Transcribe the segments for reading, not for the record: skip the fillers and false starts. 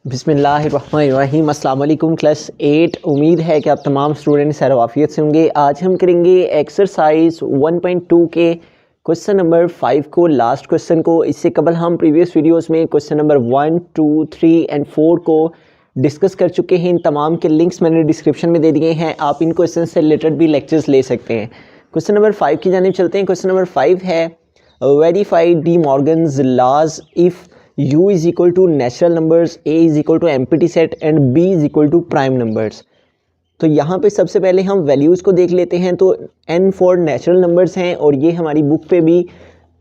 बिस्मिल्लाहिर्रहमानिर्रहीम। अस्सलाम वालेकुम क्लास 8। उम्मीद है कि आप तमाम स्टूडेंट सैरवाफियत से होंगे। आज हम करेंगे एक्सरसाइज 1.2 के क्वेश्चन नंबर 5 को, लास्ट क्वेश्चन को। इससे कबल हम प्रीवियस वीडियोस में क्वेश्चन नंबर 1, 2, 3 एंड 4 को डिस्कस कर चुके हैं। इन तमाम के लिंक्स मैंने डिस्क्रिप्शन में दे दिए हैं। आप इन क्वेश्चन से रिलेटेड भी लेक्चर्स ले सकते हैं। क्वेश्चन नंबर 5 की जानिब चलते हैं। क्वेश्चन नंबर 5 है verify De Morgan's laws if u is equal to natural numbers, a is equal to empty set and b is equal to prime numbers. तो यहाँ पे सबसे पहले हम वैल्यूज़ को देख लेते हैं। तो n फॉर नेचुरल नंबर्स हैं और ये हमारी बुक पे भी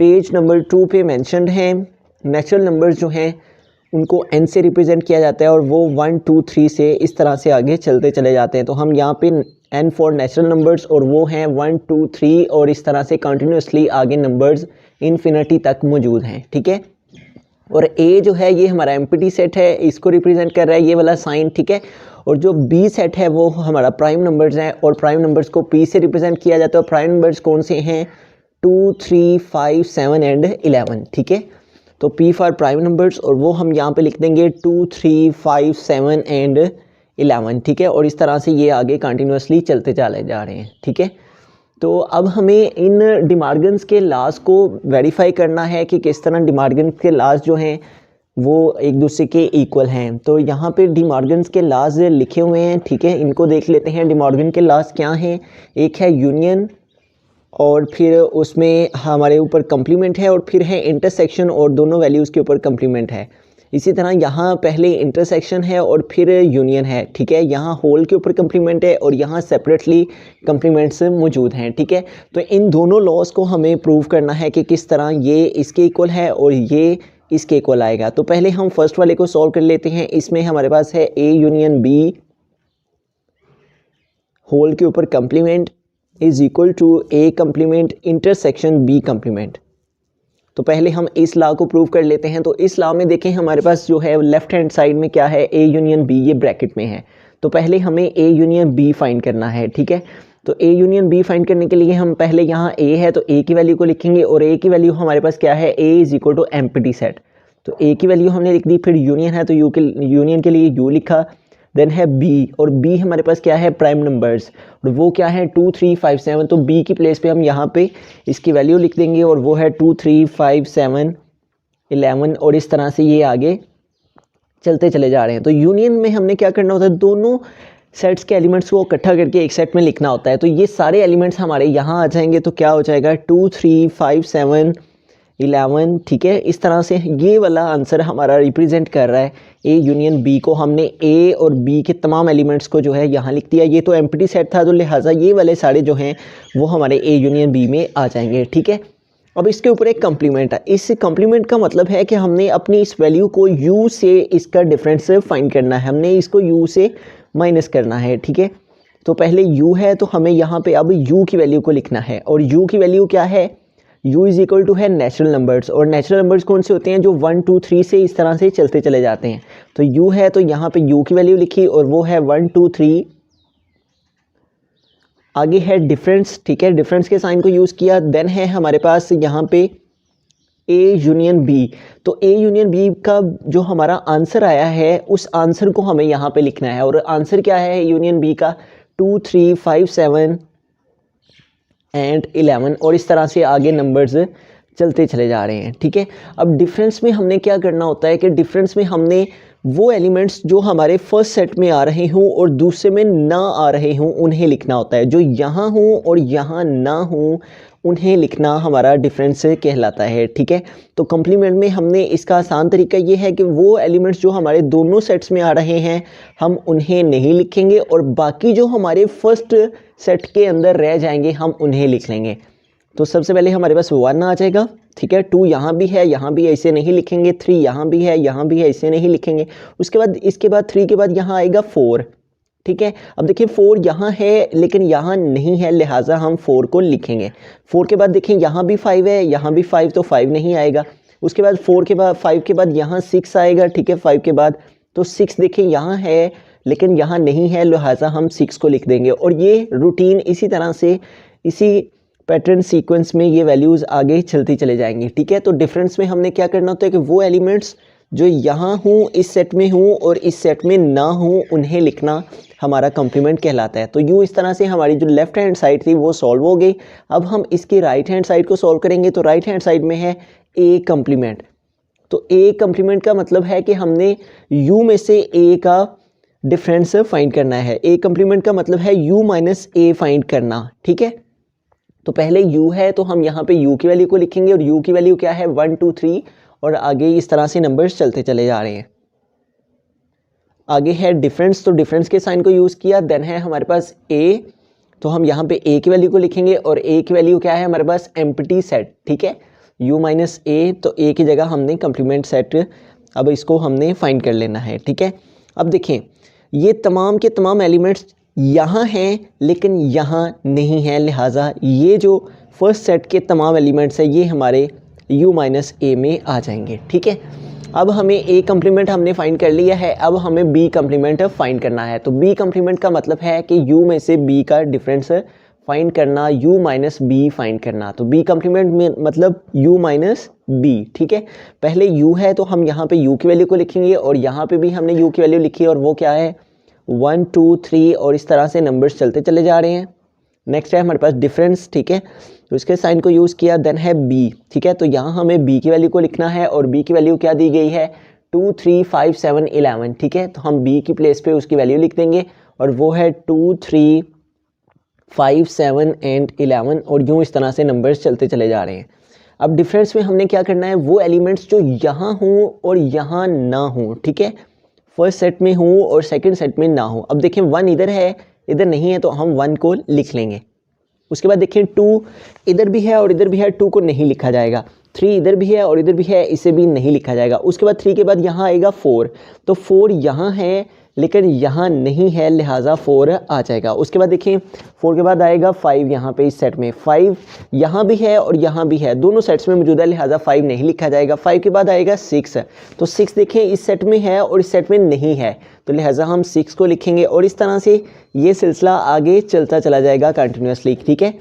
पेज नंबर 2 पे मेंशन्ड हैं। नेचुरल नंबर्स जो हैं उनको n से रिप्रेजेंट किया जाता है और वो 1, 2, 3 से इस तरह से आगे चलते चले जाते हैं। तो हम यहाँ पे n फॉर नेचुरल नंबर्स और वो हैं 1, 2, 3 और इस तरह से कंटिन्यूसली आगे नंबर्स इन्फिनिटी तक मौजूद हैं। ठीक है। और a जो है ये हमारा एम्प्टी सेट है, इसको रिप्रेजेंट कर रहा है ये वाला साइन। ठीक है। और जो b सेट है वो हमारा प्राइम नंबर्स हैं और प्राइम नंबर्स को p से रिप्रेजेंट किया जाता है। और प्राइम नंबर्स कौन से हैं? 2, 3, 5, 7 एंड 11। ठीक है। तो p फॉर प्राइम नंबर्स और वो हम यहाँ पे लिख देंगे 2, 3, 5, 7 एंड 11। ठीक है। और इस तरह से ये आगे कंटिन्यूसली चलते चले जा रहे हैं। ठीक है। तो अब हमें इन डिमार्गन्स के लॉज को वेरीफाई करना है कि किस तरह डिमार्गन्स के लॉज जो हैं वो एक दूसरे के इक्वल हैं। तो यहाँ पे डिमार्गन्स के लॉज लिखे हुए हैं। ठीक है। इनको देख लेते हैं। डिमार्गन के लॉज क्या हैं? एक है यूनियन और फिर उसमें हमारे ऊपर कम्प्लीमेंट है और फिर है इंटरसेक्शन और दोनों वैल्यूज़ के ऊपर कम्प्लीमेंट है। इसी तरह यहाँ पहले इंटरसेक्शन है और फिर यूनियन है। ठीक है। यहाँ होल के ऊपर कम्प्लीमेंट है और यहाँ सेपरेटली कम्प्लीमेंट्स मौजूद हैं। ठीक है। तो इन दोनों लॉज को हमें प्रूव करना है कि किस तरह ये इसके इक्वल है और ये इसके इक्वल आएगा। तो पहले हम फर्स्ट वाले को सॉल्व कर लेते हैं। इसमें हमारे पास है a यूनियन b होल के ऊपर complement is equal to a complement intersection b complement. तो पहले हम इस लॉ को प्रूव कर लेते हैं। तो इस लॉ में देखें हमारे पास जो है लेफ्ट हैंड साइड में क्या है? a यूनियन b, ये ब्रैकेट में है। तो पहले हमें a यूनियन b फाइंड करना है। ठीक है। तो a यूनियन b फाइंड करने के लिए हम पहले यहाँ a है तो a की वैल्यू को लिखेंगे और a की वैल्यू हमारे पास क्या है? a is equal to empty set. तो a की वैल्यू हमने लिख दी। फिर यूनियन है तो यूनियन के लिए u लिखा। देन है b और b हमारे पास क्या है? प्राइम नंबर्स और वो क्या है? 2, 3, 5, 7। तो b की प्लेस पे हम यहाँ पे इसकी वैल्यू लिख देंगे और वो है 2, 3, 5, 7, 11 और इस तरह से ये आगे चलते चले जा रहे हैं। तो यूनियन में हमने क्या करना होता है? दोनों सेट्स के एलिमेंट्स को इकट्ठा करके एक सेट में लिखना होता है। तो ये सारे एलिमेंट्स हमारे यहाँ आ जाएंगे। तो क्या हो जाएगा? 2, 3, 5, 7, 11। ठीक है। इस तरह से ये वाला आंसर हमारा रिप्रेजेंट कर रहा है a यूनियन b को। हमने a और b के तमाम एलिमेंट्स को जो है यहाँ लिख दिया। ये तो एम्प्टी सेट था तो लिहाजा ये वाले सारे जो हैं वो हमारे a यूनियन b में आ जाएंगे। ठीक है। अब इसके ऊपर एक कम्प्लीमेंट है। इस कम्प्लीमेंट का मतलब है कि हमने अपनी इस वैल्यू को u से इसका डिफरेंस फाइंड करना है। हमने इसको u से माइनस करना है। ठीक है। तो पहले u है तो हमें यहाँ पे अब u की वैल्यू को लिखना है और u की वैल्यू क्या है? u इज इक्वल टू है नेचुरल नंबर्स और नेचुरल नंबर्स कौन से होते हैं? जो 1, 2, 3 से इस तरह से चलते चले जाते हैं। तो u है तो यहाँ पे u की वैल्यू लिखी और वो है 1, 2, 3। आगे है डिफरेंस। ठीक है। डिफरेंस के साइन को यूज़ किया। देन है हमारे पास यहाँ पे a यूनियन b। तो a यूनियन b का जो हमारा आंसर आया है उस आंसर को हमें यहाँ पे लिखना है। और आंसर क्या है यूनियन b का? 2, 3, 5, 7 एंड 11 और इस तरह से आगे नंबर्स चलते चले जा रहे हैं। ठीक है। अब डिफरेंस में हमने क्या करना होता है कि डिफरेंस में हमने वो एलिमेंट्स जो हमारे फर्स्ट सेट में आ रहे हों और दूसरे में ना आ रहे हों उन्हें लिखना होता है। जो यहाँ हों और यहाँ ना हों उन्हें लिखना हमारा डिफरेंस कहलाता है। ठीक है। तो कम्प्लीमेंट में हमने इसका आसान तरीका ये है कि वो एलिमेंट्स जो हमारे दोनों सेट्स में आ रहे हैं हम उन्हें नहीं लिखेंगे और बाकी जो हमारे फर्स्ट सेट के अंदर रह जाएंगे हम उन्हें लिख लेंगे। तो सबसे पहले हमारे पास 1 आ जाएगा। ठीक है। 2 यहाँ भी है, यहाँ भी ऐसे नहीं लिखेंगे। 3 यहाँ भी है, यहाँ भी है, ऐसे नहीं लिखेंगे। उसके बाद इसके बाद 3 के बाद यहाँ आएगा 4। ठीक है। अब देखिए 4 यहाँ है लेकिन यहाँ नहीं है लिहाजा हम 4 को लिखेंगे। 4 के बाद देखें यहाँ भी 5 है, यहाँ भी 5 तो 5 नहीं आएगा। उसके बाद 4 के बाद 5 के बाद यहाँ 6 आएगा। ठीक है। 5 के बाद तो 6 देखें यहाँ है लेकिन यहाँ नहीं है लिहाजा हम 6 को लिख देंगे। और ये रूटीन इसी तरह से इसी पैटर्न सीक्वेंस में ये वैल्यूज़ आगे चलती चले जाएंगी। ठीक है। तो डिफरेंस में हमने क्या करना होता है कि वो एलिमेंट्स जो यहाँ हूँ इस सेट में हूँ और इस सेट में ना हूँ उन्हें लिखना हमारा कॉम्प्लीमेंट कहलाता है। तो यूँ इस तरह से हमारी जो लेफ़्ट हैंड साइड थी वो सॉल्व हो गई। अब हम इसकी राइट हैंड साइड को सॉल्व करेंगे। तो राइट हैंड साइड में है ए कॉम्प्लीमेंट। तो ए कॉम्प्लीमेंट का मतलब है कि हमने यू में से ए का डिफरेंस फाइंड करना है। ए कॉम्प्लीमेंट का मतलब है u माइनस ए फाइंड करना, ठीक है। तो पहले u है तो हम यहाँ पे u की वैल्यू को लिखेंगे और u की वैल्यू क्या है 1 2 3 और आगे इस तरह से नंबर्स चलते चले जा रहे हैं। आगे है डिफरेंस, तो डिफरेंस के साइन को यूज़ किया। देन है हमारे पास a, तो हम यहाँ पे a की वैल्यू को लिखेंगे और a की वैल्यू क्या है हमारे पास एम्प्टी सेट, ठीक है। u माइनस ए, तो a की जगह हमने कम्प्लीमेंट सेट अब इसको हमने फाइंड कर लेना है, ठीक है। अब देखें ये तमाम के तमाम एलिमेंट्स यहाँ हैं लेकिन यहाँ नहीं हैं, लिहाजा ये जो फर्स्ट सेट के तमाम एलिमेंट्स हैं ये हमारे u माइनस ए में आ जाएंगे, ठीक है। अब हमें ए कम्प्लीमेंट हमने फाइंड कर लिया है, अब हमें बी कम्प्लीमेंट फाइंड करना है। तो बी कम्प्लीमेंट का मतलब है कि u में से b का डिफरेंस फाइंड करना, u माइनस बी फाइंड करना। तो बी कम्प्लीमेंट में मतलब u माइनस बी, ठीक है। पहले u है तो हम यहाँ पे u की वैल्यू को लिखेंगे और यहाँ पे भी हमने u की वैल्यू लिखी है और वो क्या है 1 2 3 और इस तरह से नंबर्स चलते चले जा रहे हैं। नेक्स्ट है हमारे पास डिफरेंस, ठीक है, तो इसके साइन को यूज़ किया। देन है b, ठीक है, तो यहाँ हमें b की वैल्यू को लिखना है और b की वैल्यू क्या दी गई है 2 3 5 7 11, ठीक है। तो हम b की प्लेस पे उसकी वैल्यू लिख देंगे और वो है 2 3 5 7 एंड 11 और यूँ इस तरह से नंबर्स चलते चले जा रहे हैं। अब डिफरेंस में हमने क्या करना है, वो एलिमेंट्स जो यहाँ हों और यहाँ ना हों, ठीक है, फर्स्ट सेट में हूँ और सेकंड सेट में ना हूँ। अब देखें 1 इधर है इधर नहीं है तो हम 1 को लिख लेंगे। उसके बाद देखें 2 इधर भी है और इधर भी है, 2 को नहीं लिखा जाएगा। 3 इधर भी है और इधर भी है, इसे भी नहीं लिखा जाएगा। उसके बाद 3 के बाद यहाँ आएगा 4, तो 4 यहाँ है लेकिन यहाँ नहीं है, लिहाजा 4 आ जाएगा। उसके बाद देखिए 4 के बाद आएगा 5 यहाँ पे इस सेट में, 5 यहाँ भी है और यहाँ भी है, दोनों सेट्स में मौजूद है, लिहाजा 5 नहीं लिखा जाएगा। 5 के बाद आएगा 6, तो 6 देखें इस सेट में है और इस सेट में नहीं है, तो लिहाजा हम 6 को लिखेंगे और इस तरह से ये सिलसिला आगे चलता चला जाएगा कंटिन्यूसली, ठीक है।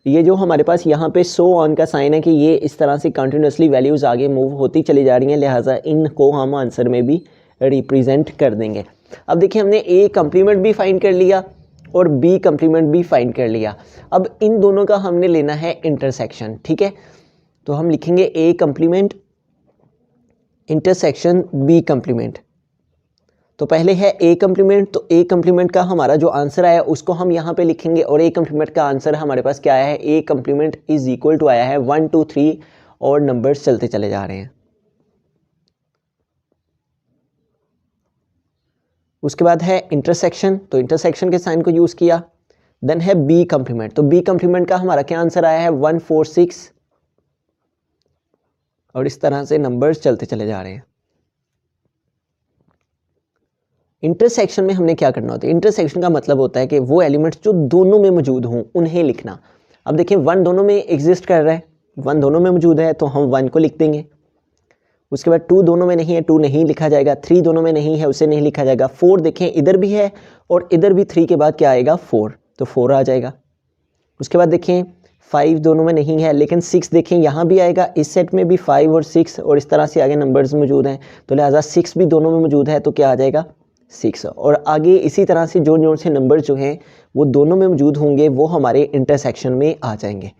ये जो हमारे पास यहाँ पे सो ऑन का साइन है कि ये इस तरह से कंटिन्यूसली वैल्यूज़ आगे मूव होती चली जा रही हैं, लिहाजा इनको हम आंसर में भी रिप्रेजेंट कर देंगे। अब देखिए हमने ए कम्प्लीमेंट भी फाइंड कर लिया और बी कम्प्लीमेंट भी फाइंड कर लिया। अब इन दोनों का हमने लेना है इंटरसेक्शन, ठीक है। तो हम लिखेंगे A complement intersection B complement. तो पहले है ए कम्प्लीमेंट, तो ए कम्प्लीमेंट का हमारा जो आंसर आया उसको हम यहाँ पे लिखेंगे और ए कम्प्लीमेंट का आंसर हमारे पास क्या आया है, A complement is equal to आया है 1 2 3 और नंबर्स चलते चले जा रहे हैं। उसके बाद है इंटरसेक्शन, तो इंटरसेक्शन के साइन को यूज़ किया। देन है बी कम्प्लीमेंट, तो बी कम्प्लीमेंट का हमारा क्या आंसर आया है 1 4 6 और इस तरह से नंबर्स चलते चले जा रहे हैं। इंटरसेक्शन में हमने क्या करना होता है, इंटरसेक्शन का मतलब होता है कि वो एलिमेंट्स जो दोनों में मौजूद हों उन्हें लिखना। अब देखिए 1 दोनों में एग्जिस्ट कर रहा है, 1 दोनों में मौजूद है तो हम 1 को लिख देंगे। उसके बाद 2 दोनों में नहीं है, 2 नहीं लिखा जाएगा। 3 दोनों में नहीं है, उसे नहीं लिखा जाएगा। 4 देखें इधर भी है और इधर भी 3 के बाद क्या आएगा 4, तो 4 आ जाएगा। उसके बाद देखें 5 दोनों में नहीं है लेकिन 6 देखें यहाँ भी आएगा, इस सेट में भी 5 और 6 और इस तरह से आगे नंबर्स मौजूद हैं, तो लिहाजा 6 भी दोनों में मौजूद है तो क्या आ जाएगा 6। और आगे इसी तरह से जो से नंबर जो हैं वो दोनों में मौजूद होंगे वो हमारे इंटरसेक्शन में आ जाएंगे।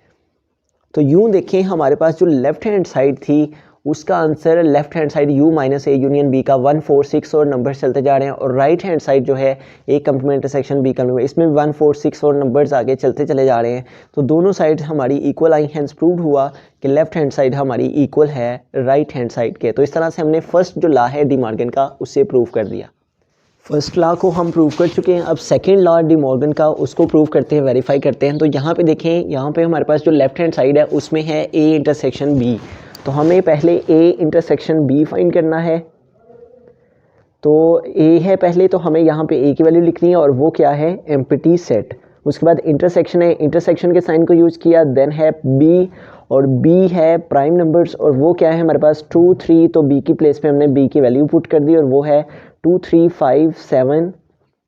तो यूँ देखें हमारे पास जो लेफ़्ट हैंड साइड थी उसका answer left hand side u minus A union B का 1 4 6 और नंबर्स चलते जा रहे हैं, और राइट हैंड साइड जो है A complement intersection B complement, इसमें 1 4 6 और नंबर्स आगे चलते चले जा रहे हैं। तो दोनों साइड हमारी इक्वल आई, हैंड्स प्रूव्ड हुआ कि लेफ्ट हैंड साइड हमारी इक्वल है राइट हैंड साइड के। तो इस तरह से हमने फर्स्ट जो लॉ है डी मॉर्गन का उससे प्रूव कर दिया। फर्स्ट लॉ को हम प्रूव कर चुके हैं, अब सेकंड लॉ डी मॉर्गन का उसको प्रूव करते हैं, वेरीफाई करते हैं। तो यहाँ पे देखें, यहाँ पे हमारे पास जो लेफ्ट हैंड साइड है उसमें है ए इंटरसेक्शन बी, तो हमें पहले ए इंटरसेक्शन बी फाइंड करना है। तो ए है पहले, तो हमें यहाँ पे ए की वैल्यू लिखनी है और वो क्या है एम्प्टी सेट। उसके बाद इंटरसेक्शन है, इंटरसेक्शन के साइन को यूज़ किया। देन है बी, और बी है प्राइम नंबर्स, और वो क्या है हमारे पास 2 3, तो बी की प्लेस पे हमने बी की वैल्यू पुट कर दी और वो है 2 3 5 7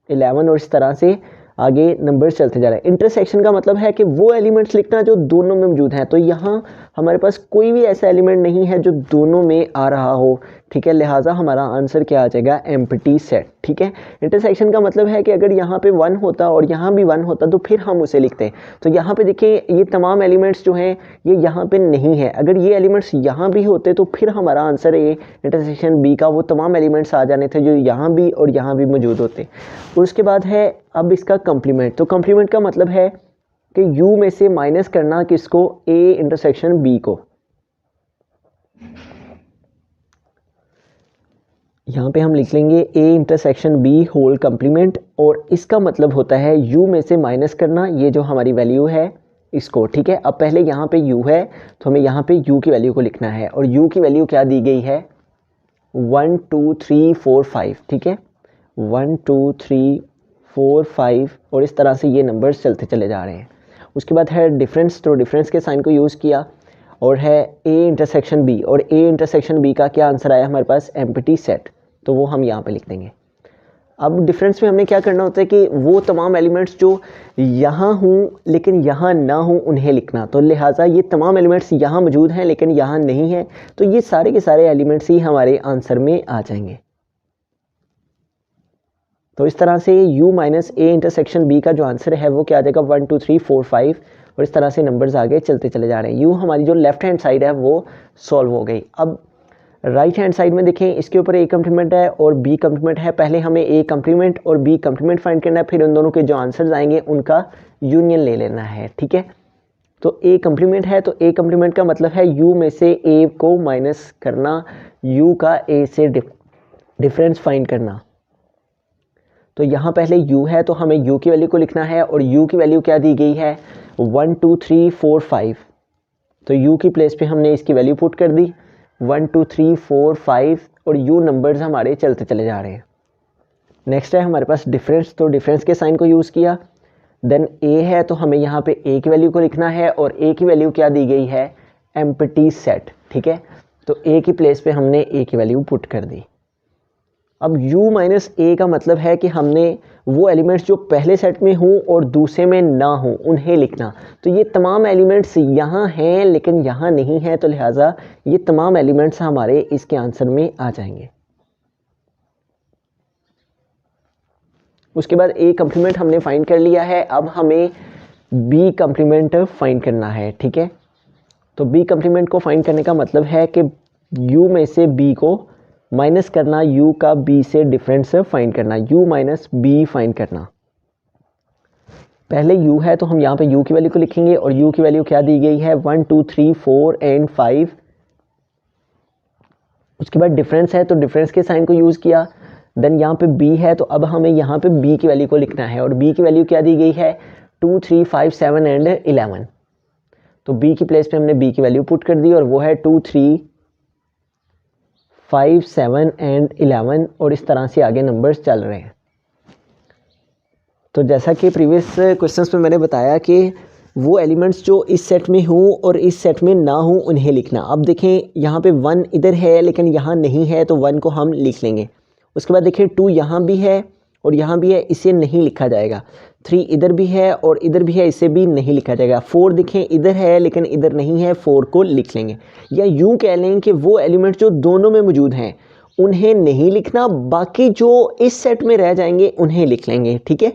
11 और इस तरह से आगे नंबर्स चलते जा रहे हैं। इंटरसेक्शन का मतलब है कि वो एलिमेंट्स लिखना जो दोनों में मौजूद हैं। तो यहाँ हमारे पास कोई भी ऐसा एलिमेंट नहीं है जो दोनों में आ रहा हो, ठीक है, लिहाजा हमारा आंसर क्या आ जाएगा, एम्प्टी सेट। ठीक है, इंटरसेक्शन का मतलब है कि अगर यहाँ पे 1 होता और यहाँ भी 1 होता तो फिर हम उसे लिखते हैं। तो यहाँ पे देखिए ये तमाम एलिमेंट्स जो हैं ये यहाँ पे नहीं है, अगर ये एलिमेंट्स यहाँ भी होते तो फिर हमारा आंसर ए इंटरसेक्शन बी का वो तमाम एलिमेंट्स आ जाने थे जो यहाँ भी और यहाँ भी मौजूद होते। और उसके बाद है अब इसका कम्प्लीमेंट। तो कम्प्लीमेंट का मतलब है कि यू में से माइनस करना किसको, ए इंटरसेक्शन बी को। यहाँ पे हम लिख लेंगे A intersection B whole complement, और इसका मतलब होता है u में से माइनस करना ये जो हमारी वैल्यू है इसको। ठीक है, अब पहले यहाँ पे u है तो हमें यहाँ पे u की वैल्यू को लिखना है, और u की वैल्यू क्या दी गई है, 1 2 3 4 5। ठीक है, 1 2 3 4 5, और इस तरह से ये नंबर्स चलते चले जा रहे हैं। उसके बाद है डिफरेंस, तो डिफरेंस के साइन को यूज़ किया, और है ए इंटरसेक्शन बी, और ए इंटरसेक्शन बी का क्या आंसर आया हमारे पास, एम्प्टी सेट। तो वो हम यहाँ पे लिख देंगे। अब डिफरेंस में हमने क्या करना होता है कि वो तमाम एलिमेंट्स जो यहाँ हों लेकिन यहाँ ना हों उन्हें लिखना। तो लिहाजा ये तमाम एलिमेंट्स यहाँ मौजूद हैं लेकिन यहाँ नहीं है, तो ये सारे के सारे एलिमेंट्स ही हमारे आंसर में आ जाएंगे। तो इस तरह से u minus A intersection b का जो आंसर है वो क्या आ जाएगा, 1 2 3 4 5, और इस तरह से नंबर्स आगे चलते चले जा रहे हैं। u हमारी जो लेफ्ट हैंड साइड है वो सॉल्व हो गई। अब राइट हैंड साइड में देखें, इसके ऊपर ए कम्प्लीमेंट है और बी कम्प्लीमेंट है। पहले हमें ए कम्प्लीमेंट और बी कम्प्लीमेंट फाइंड करना है, फिर उन दोनों के जो आंसर्स आएंगे उनका यूनियन ले लेना है। ठीक है, तो ए कम्प्लीमेंट है तो ए कम्प्लीमेंट का मतलब है u में से a को माइनस करना, u का a से डिफरेंस फाइंड करना। तो यहाँ पहले u है तो हमें u की वैल्यू को लिखना है, और u की वैल्यू क्या दी गई है, 1 2 3 4 5। तो u की प्लेस पे हमने इसकी वैल्यू पुट कर दी 1 2 3 4 5, और u नंबर्स हमारे चलते चले जा रहे हैं। नेक्स्ट है हमारे पास डिफरेंस, तो डिफरेंस के साइन को यूज़ किया। देन a है तो हमें यहाँ पे a की वैल्यू को लिखना है, और a की वैल्यू क्या दी गई है, एम्प्टी सेट। ठीक है, तो a की प्लेस पे हमने a की वैल्यू पुट कर दी। अब u माइनस ए का मतलब है कि हमने वो एलिमेंट्स जो पहले सेट में हों और दूसरे में ना हों उन्हें लिखना। तो ये तमाम एलिमेंट्स यहाँ हैं लेकिन यहाँ नहीं हैं, तो लिहाजा ये तमाम एलिमेंट्स हमारे इसके आंसर में आ जाएंगे। उसके बाद ए कम्प्लीमेंट हमने फाइंड कर लिया है, अब हमें बी कम्प्लीमेंट फाइंड करना है। ठीक है, तो बी कम्प्लीमेंट को फाइंड करने का मतलब है कि u में से b को माइनस करना, u का b से डिफरेंस फाइंड करना, u माइनस b फाइंड करना। पहले u है तो हम यहाँ पे u की वैल्यू को लिखेंगे, और u की वैल्यू क्या दी गई है, 1 2 3 4 एंड 5। उसके बाद डिफरेंस है तो डिफरेंस के साइन को यूज़ किया। देन यहाँ पे b है तो अब हमें यहाँ पे b की वैल्यू को लिखना है, और b की वैल्यू क्या दी गई है, 2 3 5 7 एंड 11। तो b की प्लेस पे हमने b की वैल्यू पुट कर दी, और वो है 2 3 5 7 एंड 11, और इस तरह से आगे नंबर्स चल रहे हैं। तो जैसा कि प्रीवियस क्वेश्चंस में मैंने बताया कि वो एलिमेंट्स जो इस सेट में हों और इस सेट में ना हों उन्हें लिखना। अब देखें यहाँ पे 1 इधर है लेकिन यहाँ नहीं है, तो 1 को हम लिख लेंगे। उसके बाद देखें 2 यहाँ भी है और यहाँ भी है, इसे नहीं लिखा जाएगा। 3 इधर भी है और इधर भी है, इसे भी नहीं लिखा जाएगा। 4 देखें इधर है लेकिन इधर नहीं है, 4 को लिख लेंगे। या यूँ कह लें कि वो एलिमेंट्स जो दोनों में मौजूद हैं उन्हें नहीं लिखना, बाकी जो इस सेट में रह जाएंगे उन्हें लिख लेंगे। ठीक है,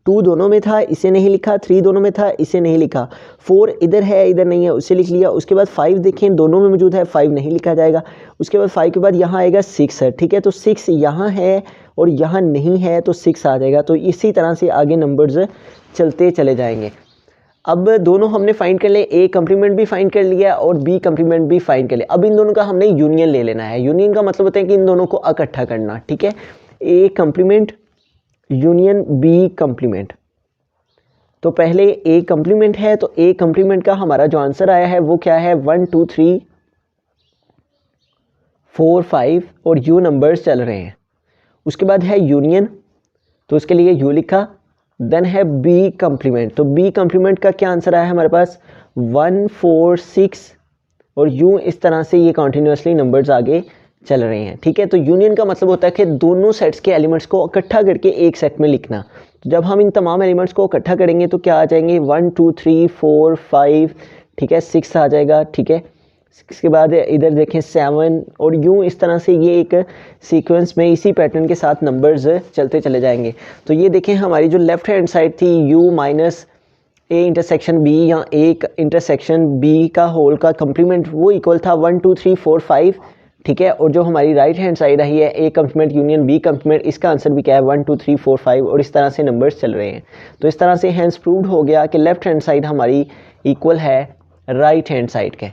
2 दोनों में था, इसे नहीं लिखा। 3 दोनों में था, इसे नहीं लिखा। 4 इधर है, इधर नहीं है, उसे लिख लिया। उसके बाद 5 देखें दोनों में मौजूद है, 5 नहीं लिखा जाएगा। उसके बाद 5 के बाद यहाँ आएगा 6 है। ठीक है, तो 6 यहाँ है और यहाँ नहीं है, तो 6 आ जाएगा। तो इसी तरह से आगे नंबर्स चलते चले जाएंगे। अब दोनों हमने फाइंड कर लिए, ए कम्प्लीमेंट भी फाइंड कर लिया और बी कम्प्लीमेंट भी फाइंड कर लिया। अब इन दोनों का हमने यूनियन ले लेना है। यूनियन का मतलब होता है कि इन दोनों को इकट्ठा करना। ठीक है, A complement union B complement. तो पहले ए कम्प्लीमेंट है तो ए कम्प्लीमेंट का हमारा जो आंसर आया है वो क्या है, 1 2 3 4 5 और यू नंबर्स चल रहे हैं। उसके बाद है यूनियन, तो उसके लिए यू लिखा। देन है बी कम्प्लीमेंट, तो बी कम्प्लीमेंट का क्या आंसर आया हमारे पास, 1 4 6 और यूँ इस तरह से ये कॉन्टीन्यूसली नंबर्स आगे चल रहे हैं। ठीक है, तो यूनियन का मतलब होता है कि दोनों सेट्स के एलिमेंट्स को इकट्ठा करके एक सेट में लिखना। तो जब हम इन तमाम एलिमेंट्स को इकट्ठा करेंगे तो क्या आ जाएंगे, 1 2 3 4 5, ठीक है, 6 आ जाएगा। ठीक है, इसके बाद इधर देखें 7 और यूँ इस तरह से ये एक सीक्वेंस में इसी पैटर्न के साथ नंबर्स चलते चले जाएंगे। तो ये देखें हमारी जो लेफ़्ट हैंड साइड थी u minus a intersection b या a इंटरसेक्शन b का होल का कम्प्लीमेंट वो इक्वल था 1 2 3 4 5, ठीक है। और जो हमारी राइट हैंड साइड आई है a complement union b complement, इसका आंसर भी क्या है 1 2 3 4 5 और इस तरह से नंबर्स चल रहे हैं। तो इस तरह से हैंस प्रूव्ड हो गया कि लेफ़्ट हैंड साइड हमारी इक्वल है राइट हैंड साइड के।